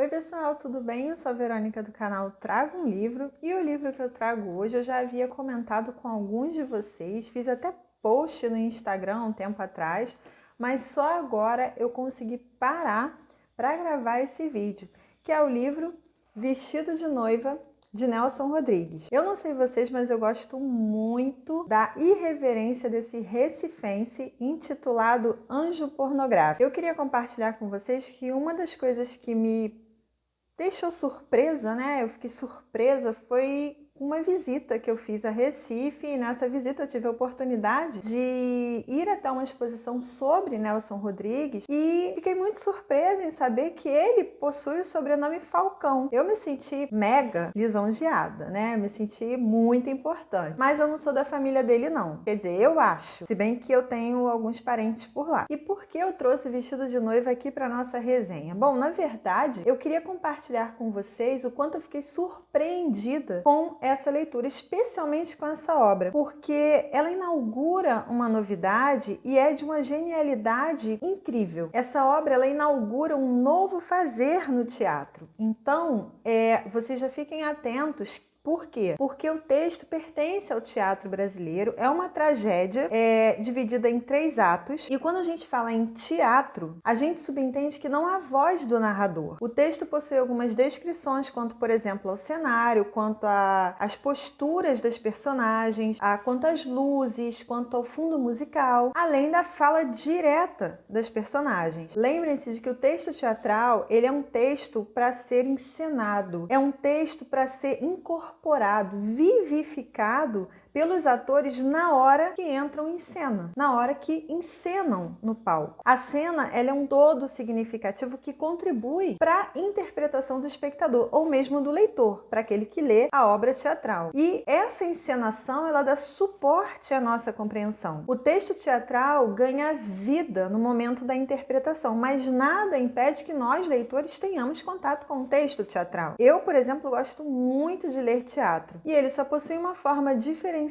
Oi pessoal, tudo bem? Eu sou a Verônica do canal Trago um Livro e o livro que eu trago hoje eu já havia comentado com alguns de vocês, fiz até post no Instagram um tempo atrás, mas só agora eu consegui parar para gravar esse vídeo, que é o livro Vestido de Noiva, de Nelson Rodrigues. Eu não sei vocês, mas eu gosto muito da irreverência desse recifense intitulado Anjo Pornográfico. Eu queria compartilhar com vocês que uma das coisas que me deixou surpresa, né? Eu fiquei surpresa, foi uma visita que eu fiz a Recife e nessa visita eu tive a oportunidade de ir até uma exposição sobre Nelson Rodrigues e fiquei muito surpresa em saber que ele possui o sobrenome Falcão. Eu me senti mega lisonjeada, né? Me senti muito importante. Mas eu não sou da família dele não. Quer dizer, eu acho, se bem que eu tenho alguns parentes por lá. E por que eu trouxe Vestido de Noiva aqui para nossa resenha? Bom, na verdade, eu queria compartilhar com vocês o quanto eu fiquei surpreendida com essa leitura, especialmente com essa obra, porque ela inaugura uma novidade e é de uma genialidade incrível. Essa obra, ela inaugura um novo fazer no teatro. Então, vocês já fiquem atentos. Por quê? Porque o texto pertence ao teatro brasileiro, é uma tragédia dividida em 3 atos, e quando a gente fala em teatro, a gente subentende que não há voz do narrador. O texto possui algumas descrições, quanto, por exemplo, ao cenário, quanto às posturas das personagens, quanto às luzes, quanto ao fundo musical, além da fala direta das personagens. Lembrem-se de que o texto teatral, ele é um texto para ser encenado, é um texto para ser incorporado, vivificado pelos atores na hora que entram em cena, na hora que encenam no palco. A cena, ela é um todo significativo que contribui para a interpretação do espectador, ou mesmo do leitor, para aquele que lê a obra teatral. E essa encenação, ela dá suporte à nossa compreensão. O texto teatral ganha vida no momento da interpretação, mas nada impede que nós, leitores, tenhamos contato com o texto teatral. Eu, por exemplo, gosto muito de ler teatro, e ele só possui uma forma diferenciada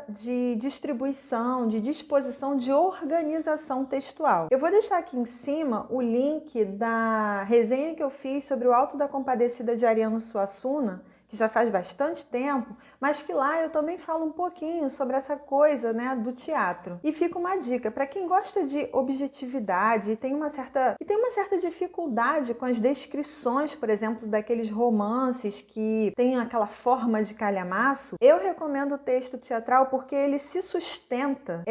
de distribuição, de disposição, de organização textual. Eu vou deixar aqui em cima o link da resenha que eu fiz sobre o Alto da Compadecida de Ariano Suassuna, que já faz bastante tempo, mas que lá eu também falo um pouquinho sobre essa coisa, né, do teatro. E fica uma dica, para quem gosta de objetividade e tem uma certa dificuldade com as descrições, por exemplo, daqueles romances que tem aquela forma de calhamaço, eu recomendo o texto teatral porque ele se sustenta,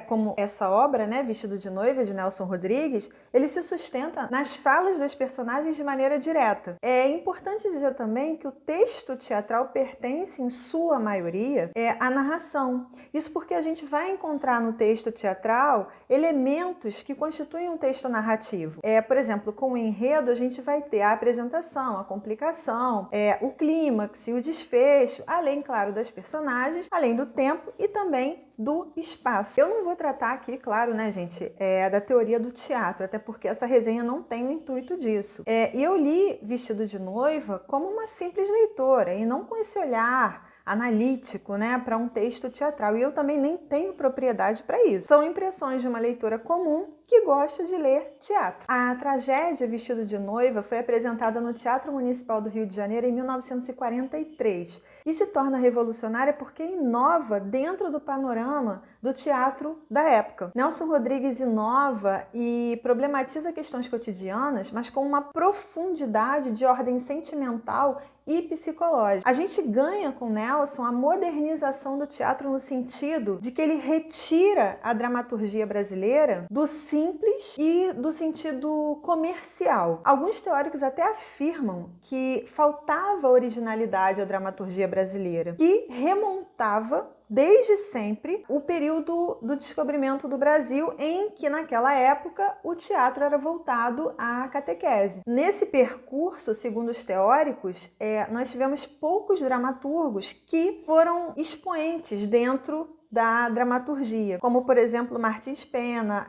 como essa obra, né, Vestido de Noiva, de Nelson Rodrigues, ele se sustenta nas falas das personagens de maneira direta. É importante dizer também que o texto teatral pertence, em sua maioria, à narração. Isso porque a gente vai encontrar no texto teatral elementos que constituem um texto narrativo. Por exemplo, com o enredo a gente vai ter a apresentação, a complicação, o clímax e o desfecho, além, claro, das personagens, além do tempo e também do espaço. Eu não vou tratar aqui, claro, né, gente, da teoria do teatro, até porque essa resenha não tem o intuito disso. E eu li Vestido de Noiva como uma simples leitora e não com esse olhar analítico, né, para um texto teatral. E eu também nem tenho propriedade para isso. São impressões de uma leitora comum que gosta de ler teatro. A tragédia Vestido de Noiva foi apresentada no Teatro Municipal do Rio de Janeiro em 1943 e se torna revolucionária porque inova dentro do panorama do teatro da época. Nelson Rodrigues inova e problematiza questões cotidianas, mas com uma profundidade de ordem sentimental e psicológica. A gente ganha com Nelson a modernização do teatro no sentido de que ele retira a dramaturgia brasileira do simples e do sentido comercial. Alguns teóricos até afirmam que faltava originalidade à dramaturgia brasileira, que remontava desde sempre o período do descobrimento do Brasil, em que naquela época o teatro era voltado à catequese. Nesse percurso, segundo os teóricos, nós tivemos poucos dramaturgos que foram expoentes dentro da dramaturgia, como por exemplo Martins Pena,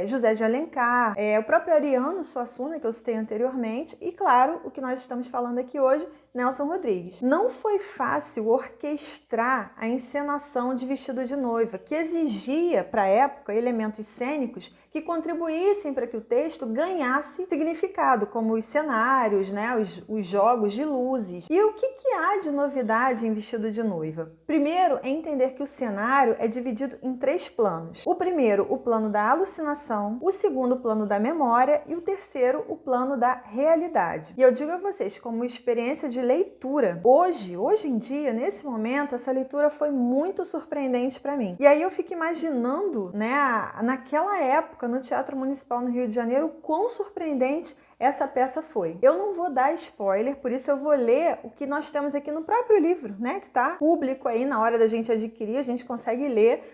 José de Alencar, o próprio Ariano Suassuna, que eu citei anteriormente, e claro, o que nós estamos falando aqui hoje, Nelson Rodrigues. Não foi fácil orquestrar a encenação de Vestido de Noiva, que exigia para a época elementos cênicos que que contribuíssem para que o texto ganhasse significado, como os cenários, né, os jogos de luzes. E o que há de novidade em Vestido de Noiva? Primeiro é entender que o cenário é dividido em 3 planos. O primeiro, o plano da alucinação, o segundo, o plano da memória e o terceiro, o plano da realidade. E eu digo a vocês, como experiência de leitura, hoje em dia, nesse momento, essa leitura foi muito surpreendente para mim. E aí eu fico imaginando, né, naquela época, no Teatro Municipal no Rio de Janeiro, quão surpreendente essa peça foi. Eu não vou dar spoiler, por isso eu vou ler o que nós temos aqui no próprio livro, né, que está público aí, na hora da gente adquirir, a gente consegue ler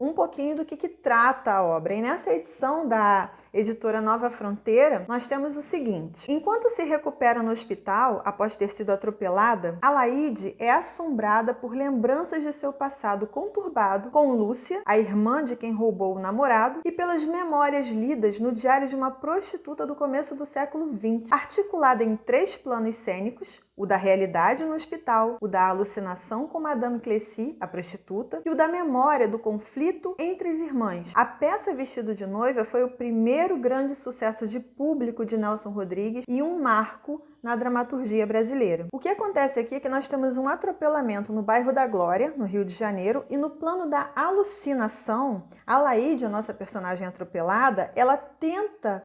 um pouquinho do que trata a obra. E nessa edição da editora Nova Fronteira, nós temos o seguinte: enquanto se recupera no hospital, após ter sido atropelada, Alaide é assombrada por lembranças de seu passado conturbado com Lúcia, a irmã de quem roubou o namorado, e pelas memórias lidas no diário de uma prostituta do começo do século XX, articulada em 3 planos cênicos: o da realidade no hospital, o da alucinação com Madame Clessy, a prostituta, e o da memória do conflito entre as irmãs. A peça Vestido de Noiva foi o primeiro grande sucesso de público de Nelson Rodrigues e um marco na dramaturgia brasileira. O que acontece aqui é que nós temos um atropelamento no bairro da Glória, no Rio de Janeiro, e no plano da alucinação, a Alaide, a nossa personagem atropelada, ela tenta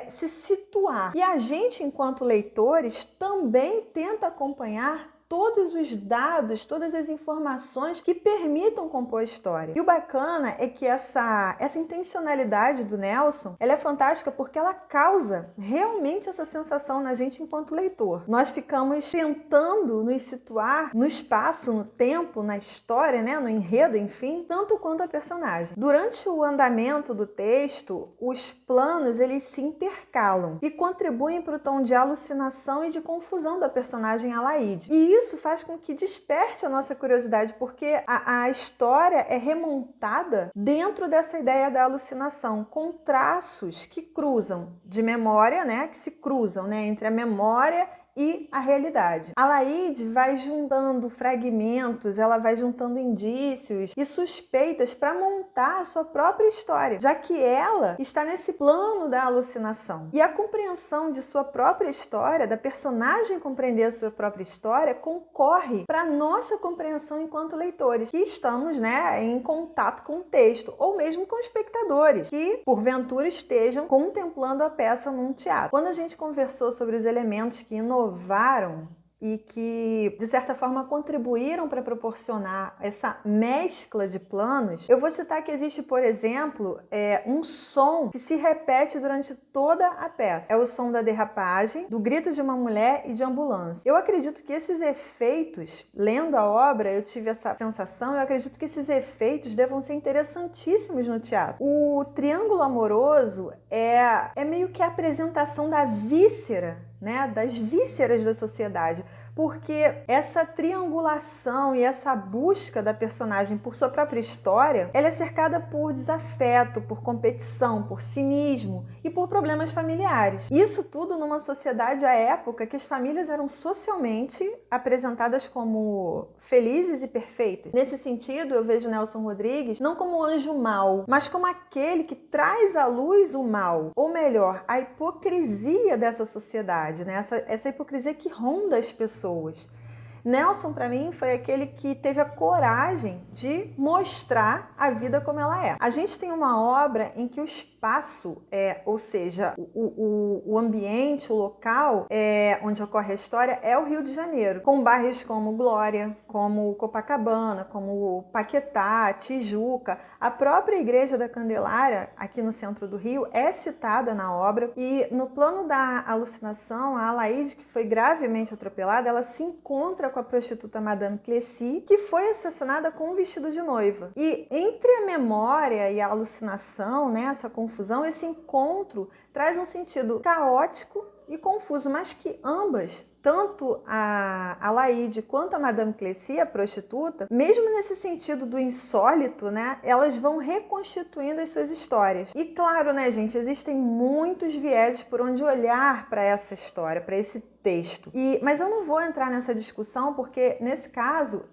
se situar. E a gente, enquanto leitores, também tenta acompanhar todos os dados, todas as informações que permitam compor a história. E o bacana é que essa intencionalidade do Nelson, ela é fantástica porque ela causa realmente essa sensação na gente enquanto leitor. Nós ficamos tentando nos situar no espaço, no tempo, na história, né, no enredo, enfim, tanto quanto a personagem. Durante o andamento do texto, os planos eles se intercalam e contribuem para o tom de alucinação e de confusão da personagem Alaide. E isso faz com que desperte a nossa curiosidade, porque a história é remontada dentro dessa ideia da alucinação, com traços que cruzam de memória, né, que se cruzam, né, entre a memória e a realidade. A Alaide vai juntando fragmentos, ela vai juntando indícios e suspeitas para montar a sua própria história, já que ela está nesse plano da alucinação. E a compreensão de sua própria história, da personagem compreender a sua própria história, concorre para a nossa compreensão enquanto leitores, que estamos, né, em contato com o texto, ou mesmo com espectadores, que porventura estejam contemplando a peça num teatro. Quando a gente conversou sobre os elementos que inovaram e que, de certa forma, contribuíram para proporcionar essa mescla de planos, eu vou citar que existe, por exemplo, um som que se repete durante toda a peça. É o som da derrapagem, do grito de uma mulher e de ambulância. Eu acredito que esses efeitos, lendo a obra, eu tive essa sensação, eu acredito que esses efeitos devam ser interessantíssimos no teatro. O triângulo amoroso é meio que a apresentação da víscera, né, das vísceras da sociedade, porque essa triangulação e essa busca da personagem por sua própria história, ela é cercada por desafeto, por competição, por cinismo e por problemas familiares. Isso tudo numa sociedade à época que as famílias eram socialmente apresentadas como felizes e perfeitas. Nesse sentido, eu vejo Nelson Rodrigues não como o anjo mau, mas como aquele que traz à luz o mal, ou melhor, a hipocrisia dessa sociedade, né? Essa hipocrisia que ronda as pessoas. Nelson, para mim, foi aquele que teve a coragem de mostrar a vida como ela é. A gente tem uma obra em que o espaço, ou seja, o ambiente, o local onde ocorre a história é o Rio de Janeiro, com bairros como Glória, como Copacabana, como Paquetá, Tijuca. A própria Igreja da Candelária, aqui no centro do Rio, é citada na obra, e no plano da alucinação, a Alaide, que foi gravemente atropelada, ela se encontra com a prostituta Madame Clessy, que foi assassinada com um vestido de noiva. E entre a memória e a alucinação, né, essa confusão, esse encontro traz um sentido caótico e confuso, mas que ambas tanto a Laíde quanto a Madame Clécy, a prostituta, mesmo nesse sentido do insólito, né, elas vão reconstituindo as suas histórias. E claro, né, gente, existem muitos vieses por onde olhar para essa história, para esse texto. Mas eu não vou entrar nessa discussão porque, nesse caso,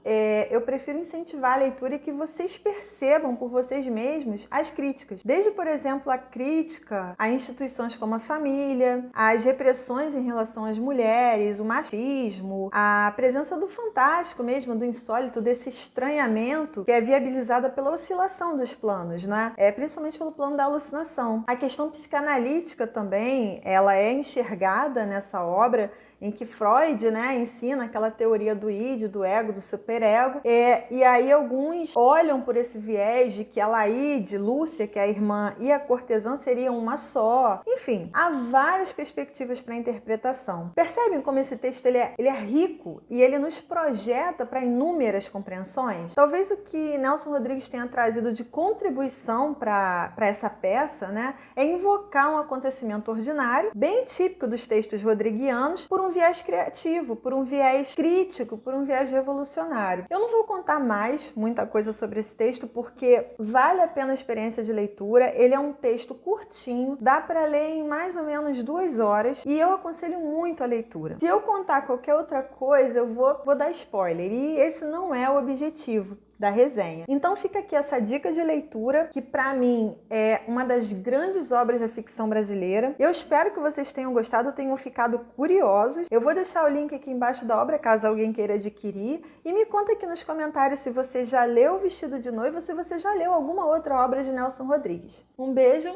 eu prefiro incentivar a leitura e que vocês percebam por vocês mesmos as críticas. Desde, por exemplo, a crítica a instituições como a família, as repressões em relação às mulheres, o machismo, a presença do fantástico mesmo, do insólito, desse estranhamento que é viabilizada pela oscilação dos planos, né? Principalmente pelo plano da alucinação. A questão psicanalítica também, ela é enxergada nessa obra, em que Freud, né, ensina aquela teoria do id, do ego, do superego, e aí alguns olham por esse viés de que a Laíde, Lúcia, que é a irmã, e a cortesã seriam uma só. Enfim, há várias perspectivas para a interpretação. Percebem como esse texto ele é rico e ele nos projeta para inúmeras compreensões? Talvez o que Nelson Rodrigues tenha trazido de contribuição para essa peça, né, é invocar um acontecimento ordinário, bem típico dos textos rodriguianos, por um viés criativo, por um viés crítico, por um viés revolucionário. Eu não vou contar mais muita coisa sobre esse texto porque vale a pena a experiência de leitura. Ele é um texto curtinho, dá para ler em mais ou menos 2 horas e eu aconselho muito a leitura. Se eu contar qualquer outra coisa, eu vou dar spoiler e esse não é o objetivo da resenha. Então fica aqui essa dica de leitura, que para mim é uma das grandes obras da ficção brasileira. Eu espero que vocês tenham gostado, tenham ficado curiosos. Eu vou deixar o link aqui embaixo da obra, caso alguém queira adquirir. E me conta aqui nos comentários se você já leu O Vestido de Noiva ou se você já leu alguma outra obra de Nelson Rodrigues. Um beijo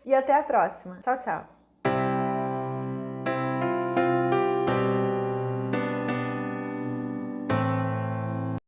e até a próxima. Tchau, tchau!